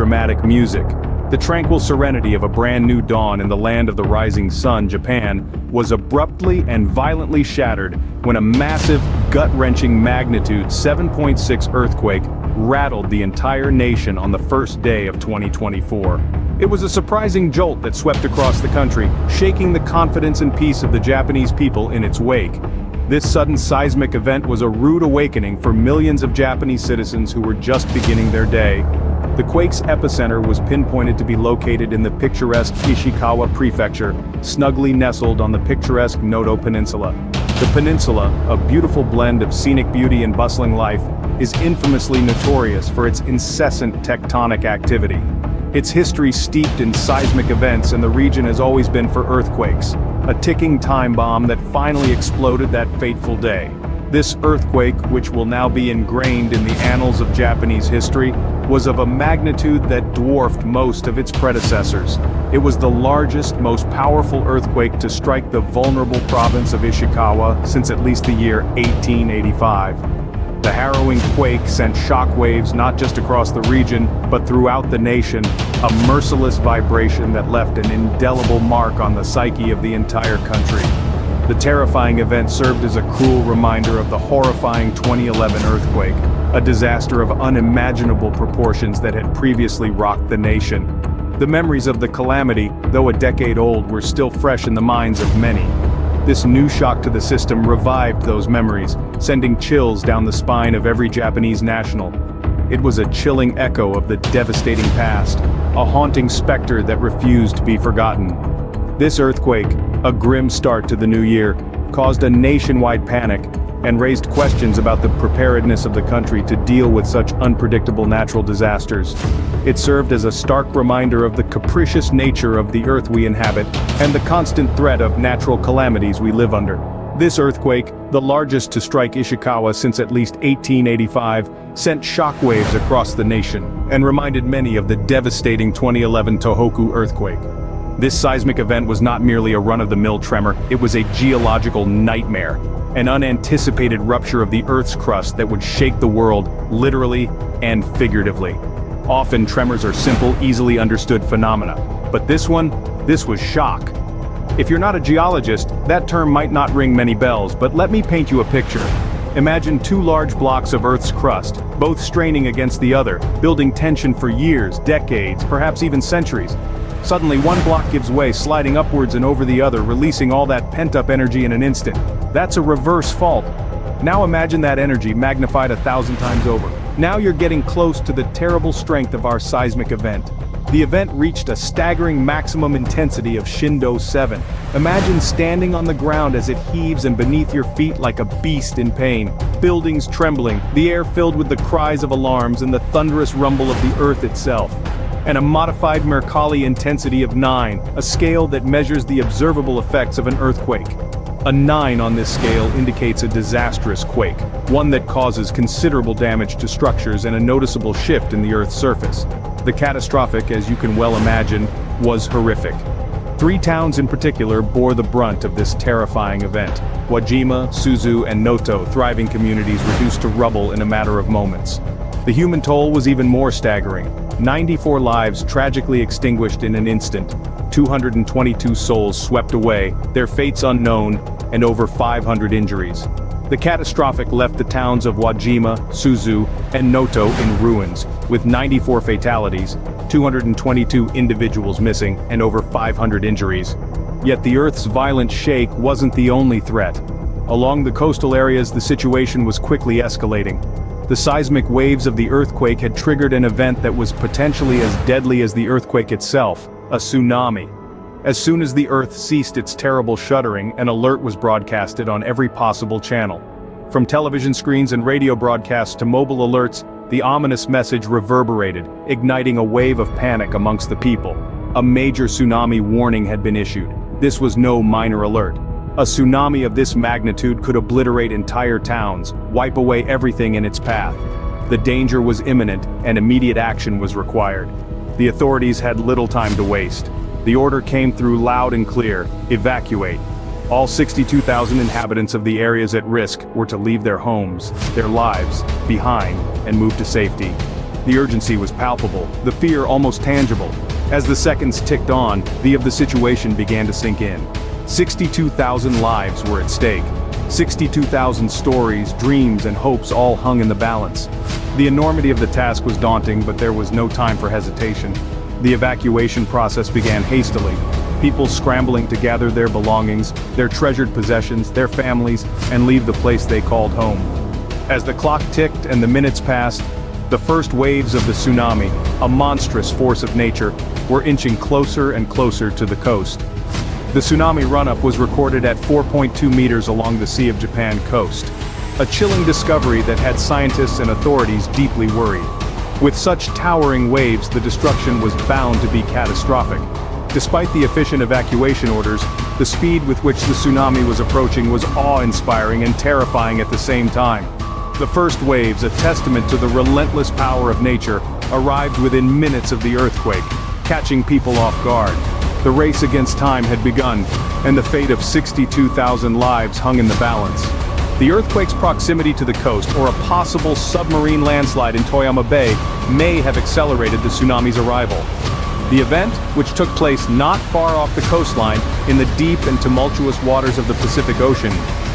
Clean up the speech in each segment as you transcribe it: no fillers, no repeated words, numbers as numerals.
dramatic music. The tranquil serenity of a brand new dawn in the land of the rising sun, Japan, was abruptly and violently shattered when a massive, gut-wrenching magnitude 7.6 earthquake rattled the entire nation on the first day of 2024. It was a surprising jolt that swept across the country, shaking the confidence and peace of the Japanese people in its wake. This sudden seismic event was a rude awakening for millions of Japanese citizens who were just beginning their day. The quake's epicenter was pinpointed to be located in the picturesque Ishikawa prefecture, snugly nestled on the picturesque Noto Peninsula. The peninsula, a beautiful blend of scenic beauty and bustling life, is infamously notorious for its incessant tectonic activity. Its history steeped in seismic events, and the region has always been for earthquakes, a ticking time bomb that finally exploded that fateful day. This earthquake, which will now be ingrained in the annals of Japanese history, was of a magnitude that dwarfed most of its predecessors. It was the largest, most powerful earthquake to strike the vulnerable province of Ishikawa since at least the year 1885. The harrowing quake sent shockwaves not just across the region, but throughout the nation, a merciless vibration that left an indelible mark on the psyche of the entire country. The terrifying event served as a cruel reminder of the horrifying 2011 earthquake, a disaster of unimaginable proportions that had previously rocked the nation. The memories of the calamity, though a decade old, were still fresh in the minds of many. This new shock to the system revived those memories, sending chills down the spine of every Japanese national. It was a chilling echo of the devastating past, a haunting specter that refused to be forgotten. This earthquake, a grim start to the new year, caused a nationwide panic and raised questions about the preparedness of the country to deal with such unpredictable natural disasters. It served as a stark reminder of the capricious nature of the earth we inhabit and the constant threat of natural calamities we live under. This earthquake, the largest to strike Ishikawa since at least 1885, sent shockwaves across the nation and reminded many of the devastating 2011 Tohoku earthquake. This seismic event was not merely a run-of-the-mill tremor, it was a geological nightmare, an unanticipated rupture of the Earth's crust that would shake the world, literally and figuratively. Often tremors are simple, easily understood phenomena, but this was shock. If you're not a geologist, that term might not ring many bells, but let me paint you a picture. Imagine two large blocks of Earth's crust, both straining against the other, building tension for years, decades, perhaps even centuries. Suddenly one block gives way, sliding upwards and over the other, releasing all that pent-up energy in an instant. That's a reverse fault. Now imagine that energy magnified 1,000 times over. Now you're getting close to the terrible strength of our seismic event. The event reached a staggering maximum intensity of Shindo 7. Imagine standing on the ground as it heaves and beneath your feet like a beast in pain. Buildings trembling, the air filled with the cries of alarms and the thunderous rumble of the earth itself. And a modified Mercalli intensity of 9, a scale that measures the observable effects of an earthquake. A 9 on this scale indicates a disastrous quake, one that causes considerable damage to structures and a noticeable shift in the Earth's surface. The catastrophic, as you can well imagine, was horrific. 3 towns in particular bore the brunt of this terrifying event: Wajima, Suzu, and Noto, thriving communities reduced to rubble in a matter of moments. The human toll was even more staggering. 94 lives tragically extinguished in an instant, 222 souls swept away, their fates unknown, and over 500 injuries. The catastrophic left the towns of Wajima, Suzu, and Noto in ruins, with 94 fatalities, 222 individuals missing, and over 500 injuries. Yet the Earth's violent shake wasn't the only threat. Along the coastal areas, the situation was quickly escalating. The seismic waves of the earthquake had triggered an event that was potentially as deadly as the earthquake itself: a tsunami. As soon as the Earth ceased its terrible shuddering, an alert was broadcasted on every possible channel. From television screens and radio broadcasts to mobile alerts, the ominous message reverberated, igniting a wave of panic amongst the people. A major tsunami warning had been issued. This was no minor alert. A tsunami of this magnitude could obliterate entire towns, wipe away everything in its path. The danger was imminent, and immediate action was required. The authorities had little time to waste. The order came through loud and clear: evacuate. All 62,000 inhabitants of the areas at risk were to leave their homes, their lives, behind, and move to safety. The urgency was palpable, the fear almost tangible. As the seconds ticked on, the situation began to sink in. 62,000 lives were at stake. 62,000 stories, dreams, and hopes all hung in the balance. The enormity of the task was daunting, but there was no time for hesitation. The evacuation process began hastily, people scrambling to gather their belongings, their treasured possessions, their families, and leave the place they called home. As the clock ticked and the minutes passed, the first waves of the tsunami, a monstrous force of nature, were inching closer and closer to the coast. The tsunami run-up was recorded at 4.2 meters along the Sea of Japan coast. A chilling discovery that had scientists and authorities deeply worried. With such towering waves, the destruction was bound to be catastrophic. Despite the efficient evacuation orders, the speed with which the tsunami was approaching was awe-inspiring and terrifying at the same time. The first waves, a testament to the relentless power of nature, arrived within minutes of the earthquake, catching people off guard. The race against time had begun, and the fate of 62,000 lives hung in the balance. The earthquake's proximity to the coast, or a possible submarine landslide in Toyama Bay, may have accelerated the tsunami's arrival. The event, which took place not far off the coastline, in the deep and tumultuous waters of the Pacific Ocean,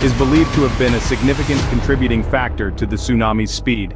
is believed to have been a significant contributing factor to the tsunami's speed.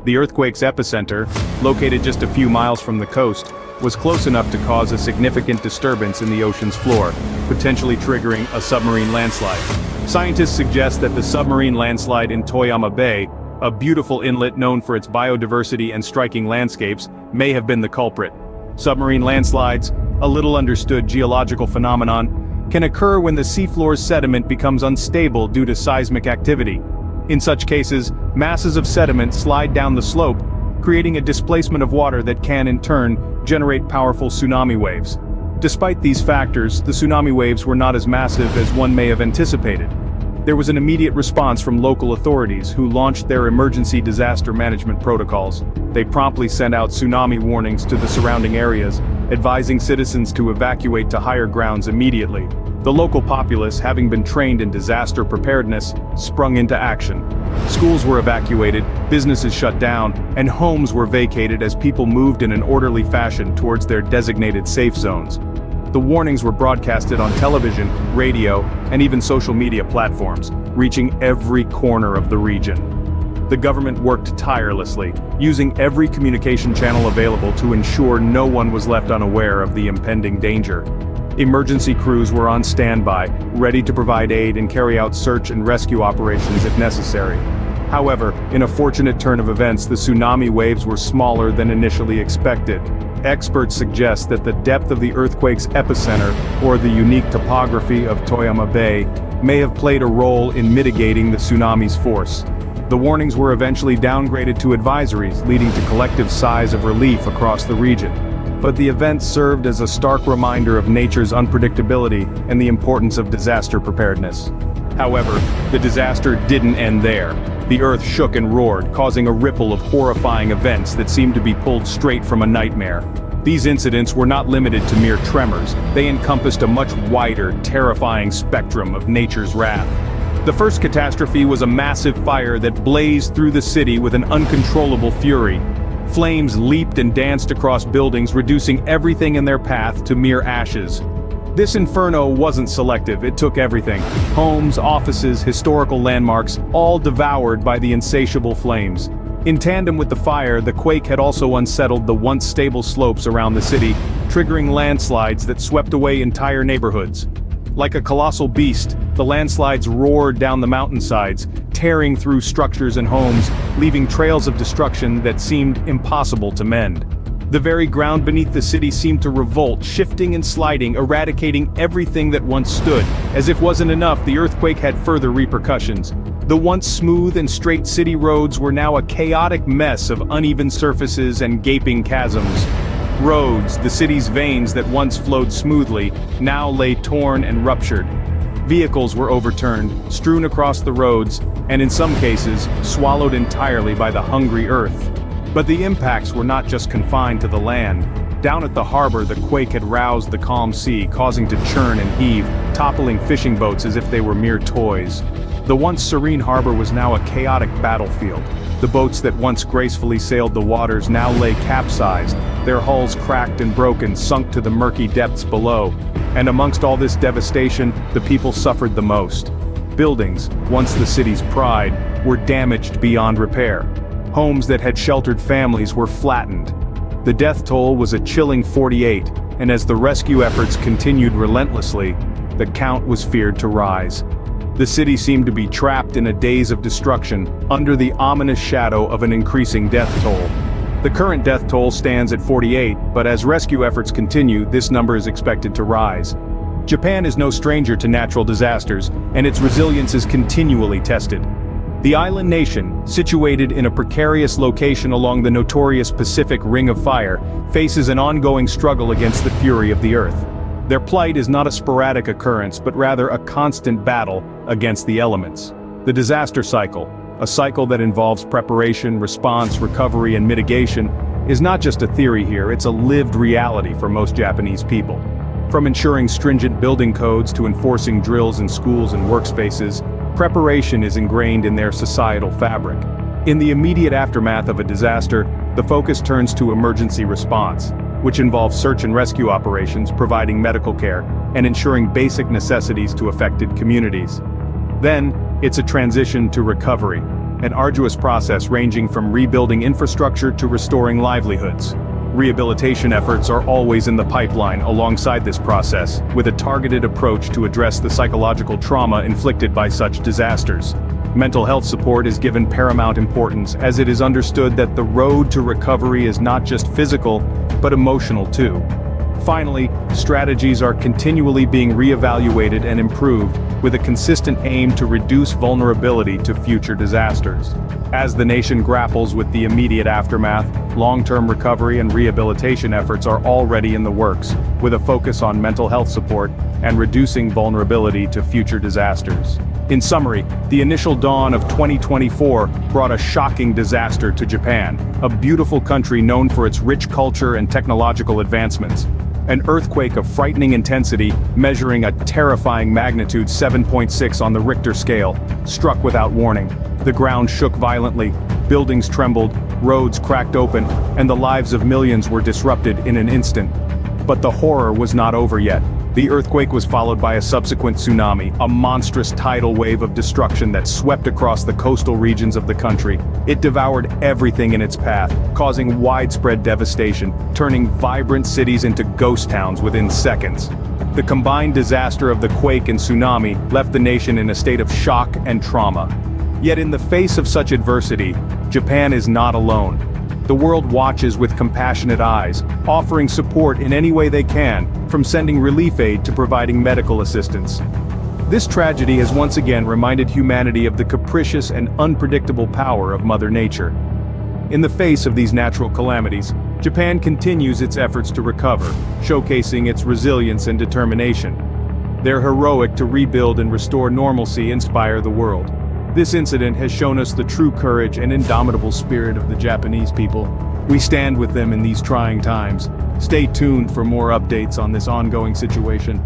The earthquake's epicenter, located just a few miles from the coast, was close enough to cause a significant disturbance in the ocean's floor, potentially triggering a submarine landslide. Scientists suggest that the submarine landslide in Toyama Bay, a beautiful inlet known for its biodiversity and striking landscapes, may have been the culprit. Submarine landslides, a little understood geological phenomenon, can occur when the seafloor's sediment becomes unstable due to seismic activity. In such cases, masses of sediment slide down the slope, creating a displacement of water that can, in turn, generate powerful tsunami waves. Despite these factors, the tsunami waves were not as massive as one may have anticipated. There was an immediate response from local authorities, who launched their emergency disaster management protocols. They promptly sent out tsunami warnings to the surrounding areas, advising citizens to evacuate to higher grounds immediately. The local populace, having been trained in disaster preparedness, sprung into action. Schools were evacuated, businesses shut down, and homes were vacated as people moved in an orderly fashion towards their designated safe zones. The warnings were broadcasted on television, radio, and even social media platforms, reaching every corner of the region. The government worked tirelessly, using every communication channel available to ensure no one was left unaware of the impending danger. Emergency crews were on standby, ready to provide aid and carry out search and rescue operations if necessary. However, in a fortunate turn of events, the tsunami waves were smaller than initially expected. Experts suggest that the depth of the earthquake's epicenter, or the unique topography of Toyama Bay, may have played a role in mitigating the tsunami's force. The warnings were eventually downgraded to advisories, leading to collective sighs of relief across the region. But the event served as a stark reminder of nature's unpredictability and the importance of disaster preparedness. However, the disaster didn't end there. The earth shook and roared, causing a ripple of horrifying events that seemed to be pulled straight from a nightmare. These incidents were not limited to mere tremors. They encompassed a much wider, terrifying spectrum of nature's wrath. The first catastrophe was a massive fire that blazed through the city with an uncontrollable fury. Flames leaped and danced across buildings, reducing everything in their path to mere ashes. This inferno wasn't selective, it took everything. Homes, offices, historical landmarks, all devoured by the insatiable flames. In tandem with the fire, the quake had also unsettled the once stable slopes around the city, triggering landslides that swept away entire neighborhoods. Like a colossal beast, the landslides roared down the mountainsides, tearing through structures and homes, leaving trails of destruction that seemed impossible to mend. The very ground beneath the city seemed to revolt, shifting and sliding, eradicating everything that once stood. As if wasn't enough, the earthquake had further repercussions. The once smooth and straight city roads were now a chaotic mess of uneven surfaces and gaping chasms. Roads, the city's veins that once flowed smoothly, now lay torn and ruptured. Vehicles were overturned, strewn across the roads, and in some cases, swallowed entirely by the hungry earth. But the impacts were not just confined to the land. Down at the harbor, the quake had roused the calm sea, causing to churn and heave, toppling fishing boats as if they were mere toys. The once serene harbor was now a chaotic battlefield. The boats that once gracefully sailed the waters now lay capsized, their hulls cracked and broken, sunk to the murky depths below. And amongst all this devastation, the people suffered the most. Buildings, once the city's pride, were damaged beyond repair. Homes that had sheltered families were flattened. The death toll was a chilling 48, and as the rescue efforts continued relentlessly, the count was feared to rise. The city seemed to be trapped in a daze of destruction, under the ominous shadow of an increasing death toll. The current death toll stands at 48, but as rescue efforts continue, this number is expected to rise. Japan is no stranger to natural disasters, and its resilience is continually tested. The island nation, situated in a precarious location along the notorious Pacific Ring of Fire, faces an ongoing struggle against the fury of the earth. Their plight is not a sporadic occurrence, but rather a constant battle against the elements. The disaster cycle, a cycle that involves preparation, response, recovery, and mitigation, is not just a theory here, it's a lived reality for most Japanese people. From ensuring stringent building codes to enforcing drills in schools and workspaces, preparation is ingrained in their societal fabric. In the immediate aftermath of a disaster, the focus turns to emergency response, which involves search and rescue operations, providing medical care, and ensuring basic necessities to affected communities. Then, it's a transition to recovery, an arduous process ranging from rebuilding infrastructure to restoring livelihoods. Rehabilitation efforts are always in the pipeline alongside this process, with a targeted approach to address the psychological trauma inflicted by such disasters. Mental health support is given paramount importance, as it is understood that the road to recovery is not just physical, but emotional too. Finally, strategies are continually being reevaluated and improved, with a consistent aim to reduce vulnerability to future disasters. As the nation grapples with the immediate aftermath, long-term recovery and rehabilitation efforts are already in the works, with a focus on mental health support and reducing vulnerability to future disasters. In summary, the initial dawn of 2024 brought a shocking disaster to Japan, a beautiful country known for its rich culture and technological advancements. An earthquake of frightening intensity, measuring a terrifying magnitude 7.6 on the Richter scale, struck without warning. The ground shook violently, buildings trembled, roads cracked open, and the lives of millions were disrupted in an instant. But the horror was not over yet. The earthquake was followed by a subsequent tsunami, a monstrous tidal wave of destruction that swept across the coastal regions of the country. It devoured everything in its path, causing widespread devastation, turning vibrant cities into ghost towns within seconds. The combined disaster of the quake and tsunami left the nation in a state of shock and trauma. Yet in the face of such adversity, Japan is not alone. The world watches with compassionate eyes, offering support in any way they can, from sending relief aid to providing medical assistance. This tragedy has once again reminded humanity of the capricious and unpredictable power of Mother Nature. In the face of these natural calamities, Japan continues its efforts to recover, showcasing its resilience and determination. Their heroic to rebuild and restore normalcy inspire the world. This incident has shown us the true courage and indomitable spirit of the Japanese people. We stand with them in these trying times. Stay tuned for more updates on this ongoing situation.